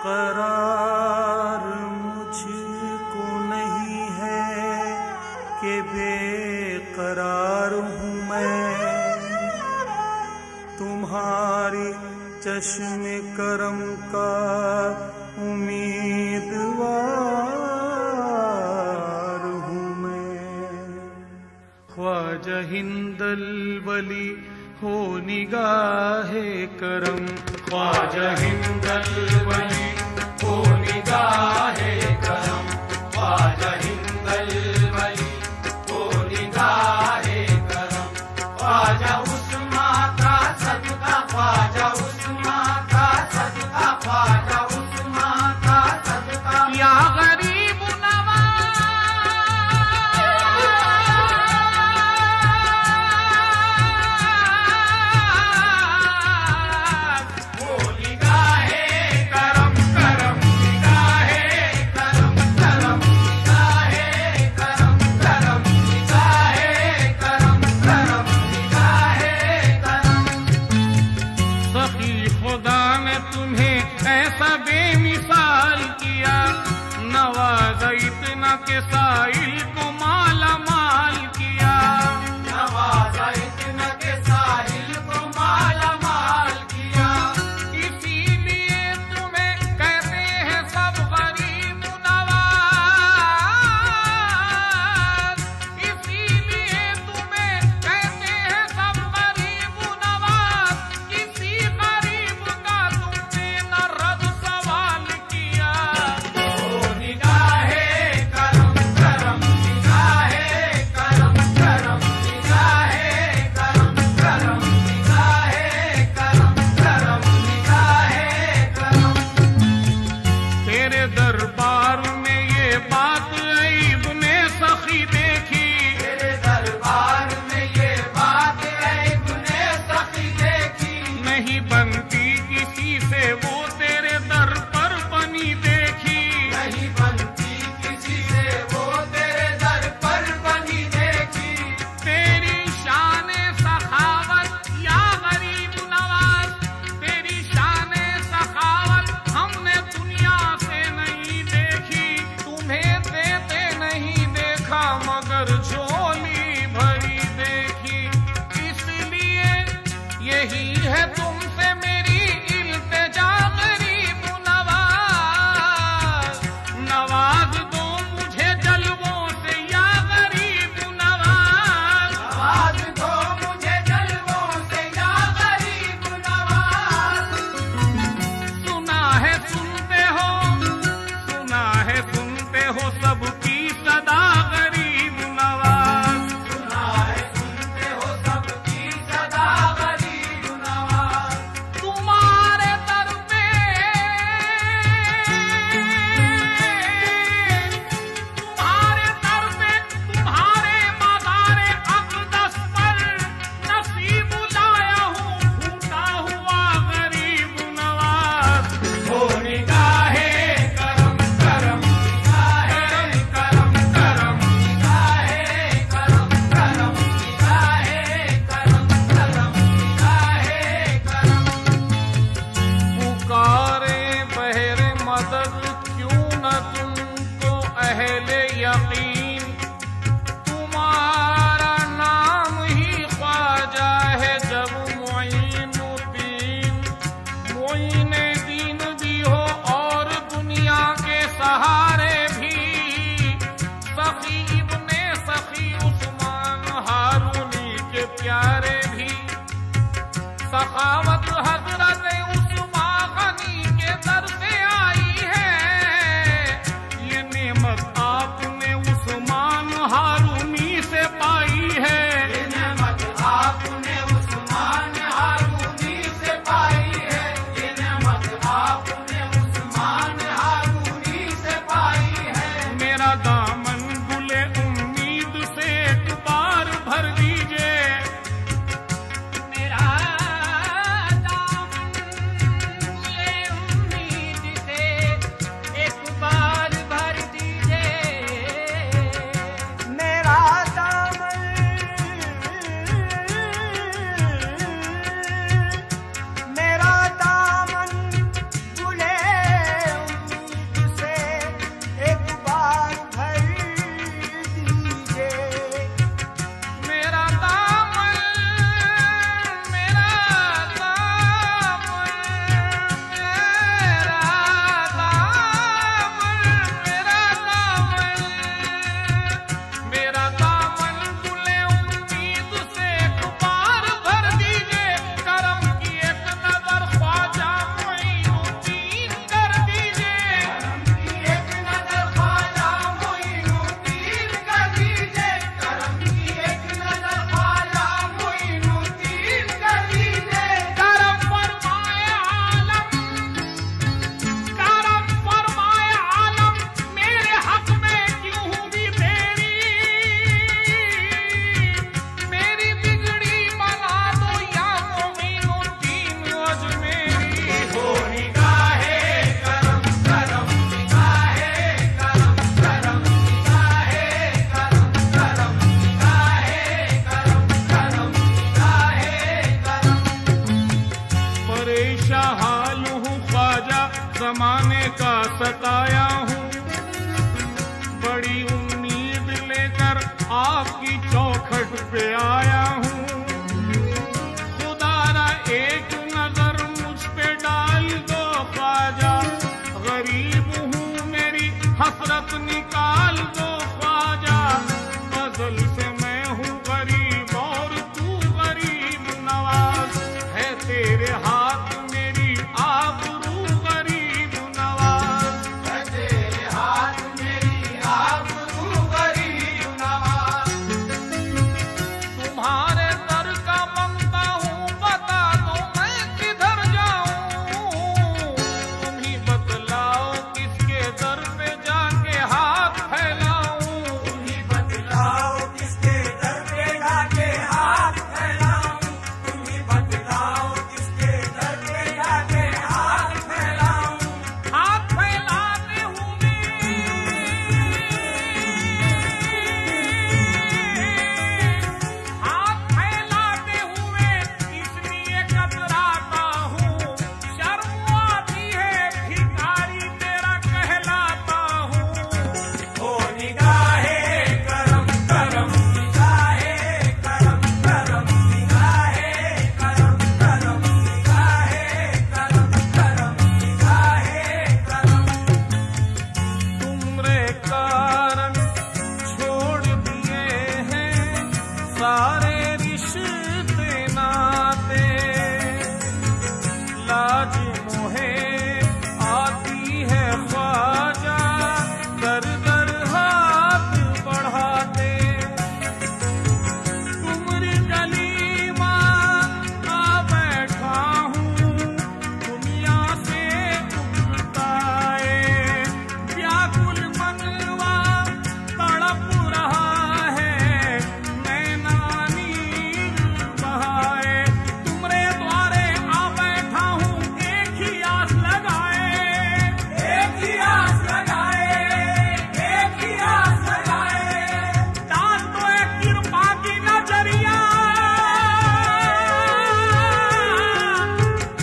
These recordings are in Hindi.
करार मुझको नहीं है कि बेकरार हूँ मैं, तुम्हारी चश्मे करम का उम्मीदवार हूँ मैं। ख्वाजा हिंदल वली हो निगाहे करम, ख्वाजा हिंदल वली हो निगाहे करम, ख्वाजा हिंदल वली हो निगाहे करम। ख्वाजा उस्मान का सदका, ख्वाजा उस्मान का सदका, ख्वाजा उस्मान का सदका। या गरीब करम करम निगाहे करम करम निगाहे जमाने का सताया हूँ, बड़ी उम्मीद लेकर आपकी चौखट पे आया हूँ। खुदारा एक नजर मुझ पे डाल दो ख्वाजा, गरीब हूँ मेरी हसरत निकाल दो ख्वाजा। अज़ल से मैं हूँ गरीब और तू गरीब नवाज, है तेरे हाथ मेरी आबरू गरीब नवाज, है तेरे हाथ मेरी आबरू गरीब नवाज। तुम्हारे दर का मंगता हूँ, बता दो मैं किधर जाऊँ। तुम ही बतलाओ किसके दर पे जाके हाथ फैलाऊं। तुम ही बतलाओ किसके दर पे जाके हाथ फैलाऊं। तुम ही बतलाओ किसके दर पे जाके हाथ फैलाऊं। हाथ फैलाते हुए इसलिए कतराता हूँ, शर्म आती है भिखारी तेरा कहलाता हूँ। ओ निगाहे करम करम, निगाहे करम करम, निगाहे करम करम, निगाहे करम करम, निगाहे करम। तुमरे कारण छोड़ दिए हैं सारे रिश्ते नाते, लाज मोहे आती है ख्वाजा दर दर हाथ बढ़ाते। तुमरी गली आ बैठा हूँ, दुनिया से उगताए व्याकुल मनवा तड़प रहा है, नैना नीर बहाए। तुमरे द्वारे आ बैठा हूँ, एक ही आस लगाए, एक ही आस लगाए, एक ही आस लगाए। डाल दो एक कृपा की नजरिया,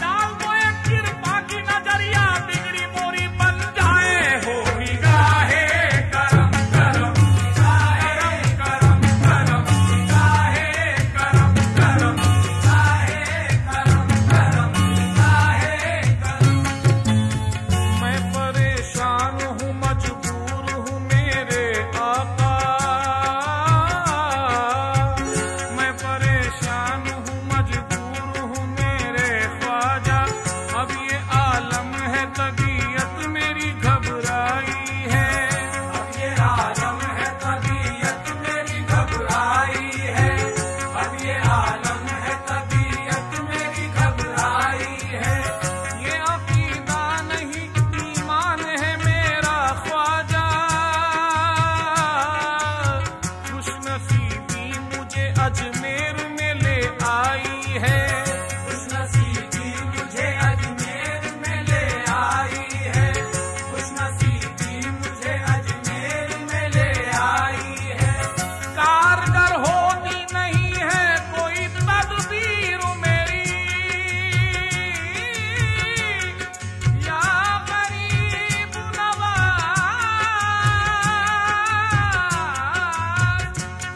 डाल दो एक कृपा की नजरिया, बिगड़ी मोरी बन जाए। हो निगाहे करम करम, निगाहे करम करम, निगाहे करम करम, निगाहे करम करम, निगाहे करम। मैं परेशान हूँ, मजबूर हूँ मेरे आका, मैं परेशान हूँ, मजबूर हूँ मेरे ख्वाजा। अब ये आलम है तबीयत मेरी घबराई है, अब ये आलम है तबीयत मेरी घबराई है। अब ये आलम है तबीयत मेरी घबराई है। ये अकीदा नहीं ईमान है मेरा ख्वाजा। खुशनसीबी मुझे अजमेर में ले आई है, खुशनसीबी मुझे अजमेर में ले आई है। खुशनसीबी मुझे अजमेर में ले आई है। कारगर होती नहीं है कोई तदबीर मेरी, या गरीब नवाज।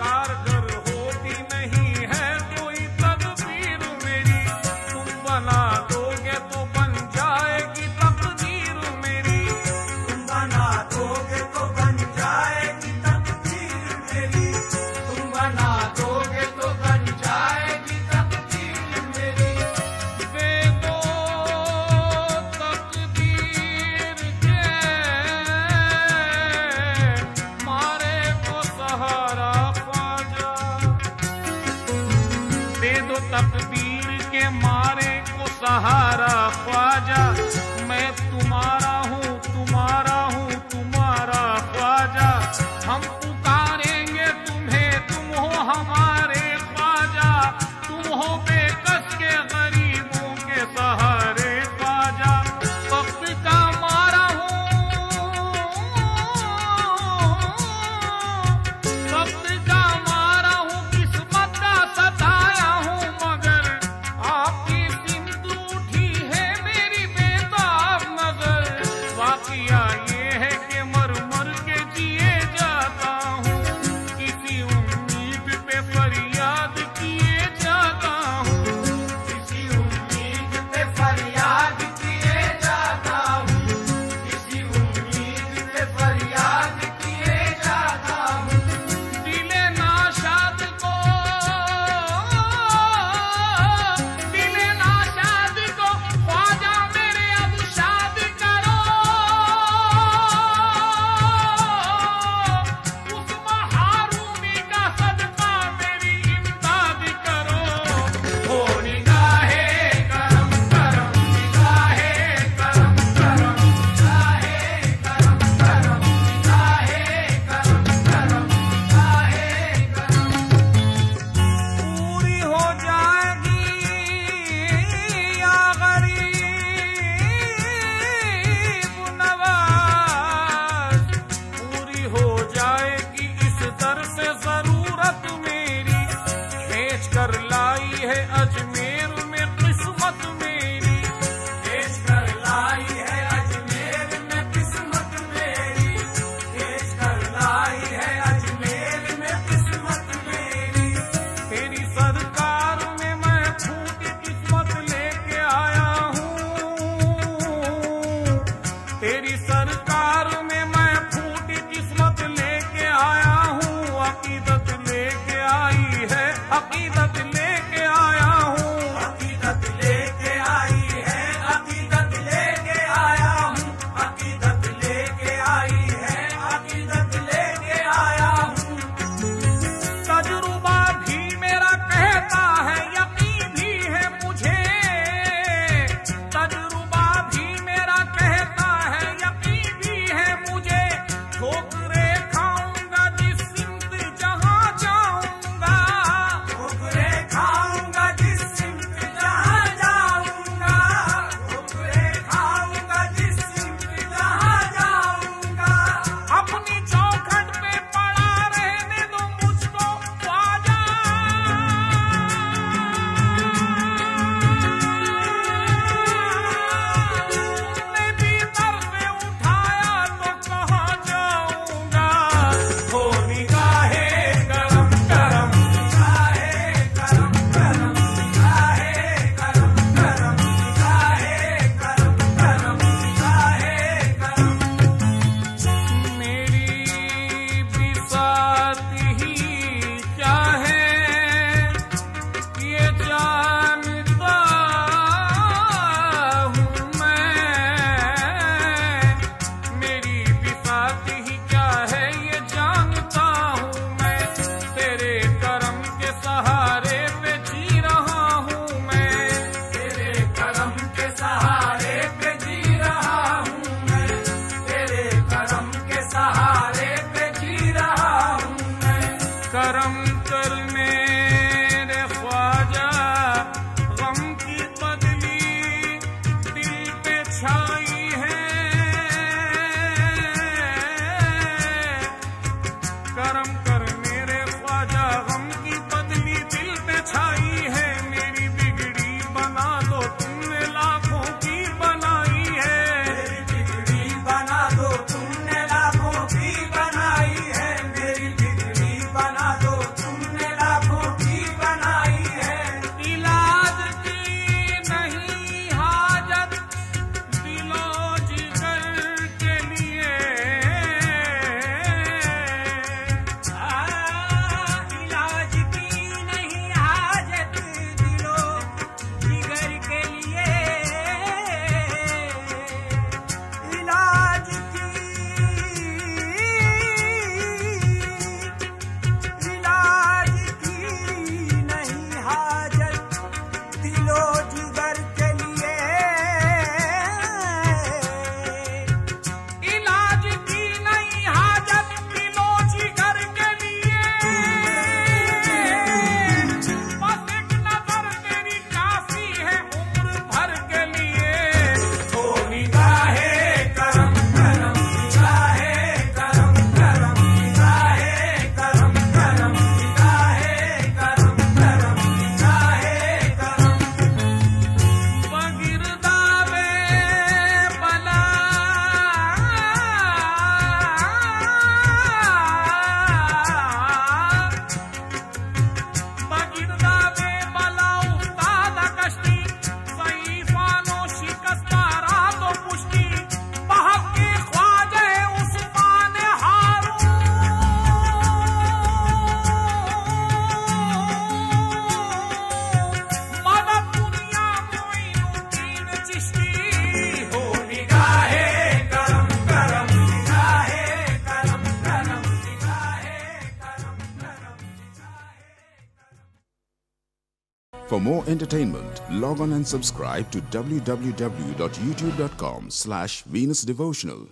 कारगर होती नहीं है कोई तदबीर मेरी, तुम बना दोगे तो बन जाएगी तकदीर मेरी। तुम बना दोगे तो बन जाएगी तकदीर मेरी। तुम बना दोगे तो बन जाएगी तकदीर मेरी। दे दो तकदीर के मारे को सहारा ख्वाजा, दे दो तकदीर के मारे को सहारा ख्वाजा। मैं तुम्हारा हूँ, तुम्हारा हूँ, तुम्हारा ख्वाजा। हम पुकारेंगे तुम्हें, तुम हो हमारे ख्वाजा। तुम हो बेकस के गरीबों के सहारे ख्वाजा। वक्त का मारा हूँ, वक्त का मारा हूँ, किस्मत का सताया हूँ, मगर आपकी सिमत उठी है मेरी बेटी। है अजमेर में किस्मत मेरी, देश कर लाई है अजमेर में किस्मत मेरी, देश कर लाई है अजमेर में किस्मत मेरी। तेरी सरकार में मैं फूटी किस्मत लेके आया हूँ, तेरी सरकार में मैं फूटी किस्मत लेके आया हूँ। अकीदत लेके आई है, अकीदत लेके आया हूँ, अकीदत लेके आई है, अकीदत लेके आया हूँ, अकीदत लेके आई है, अकीदत लेके आया हूँ। तजुर्बा भी मेरा कहता है, यकीन भी है मुझे, तजुर्बा भी मेरा कहता है, यकीन भी है मुझे। ठोकरे खाऊंगा जिस सिमत जहाँ जाऊंगा, ठोकरे खाऊंगा जिस सिमत जहाँ जाऊंगा, ठोकरे खाऊंगा जिस सिमत जहाँ जाऊंगा। अपनी चौखट पे पड़ा रहने दो मुझको ख्वाजा, तुमने भी दर से उठाया तो कहाँ जाऊंगा। हो निगाहे करम करम, निगाहे करम करम, निगाहे करम करम, निगाहे करम करम, निगाहे करम। मेरी बिसात ही क्या है ये जानता हूँ मैं, मेरी बिसात ही क्या है ये जानता हूँ मैं। तेरे करम के सहारे पे जी रहा हूँ मैं, तेरे करम के सहारे पे जी रहा हूँ मैं, तेरे करम के सहारे पे जी रहा हूँ मैं। करम कर मेरे ख्वाजा, गम की बदली दिल पे छाई है। करम कर मेरे ख्वाजा, गम की बदली दिल पे छाई है। मेरी बिगड़ी बना दो तुमने लाखों की बनाई है, मेरी बिगड़ी बना दो तुमने लाखों की बनाई है, मेरी बिगड़ी बना दो तुमने लाखों की बनाई है। इलाज की नहीं हाजत दिलो जिगर के लिए, इलाज की नहीं हाजत दिलो जिगर के लिए, इलाज की नहीं हाजत दिलो जिगर के लिए, इलाज की नहीं हाजत दिलो जिगर के लिए। बस एक नजर तेरी काफी है उम्र भर के लिए। ओ निगाहे करम करम, निगाहे करम करम, निगाहे करम करम, निगाहे करम करम, निगाहे करम। बगिरदा बे बला बगिरदा बे बला उस्ताद कश्ती, सईफानो शिकस्ता रातो पुश्ती, बहक के ख्वाजे उस्मान हारून, मदद दुनिया मोइनुद्दीन चिश्ती। ओ निगाहे करम करम, निगाहे करम करम, निगाहे करम करम, निगाहे। For more entertainment, log on and subscribe to www.youtube.com/VenusDevotional.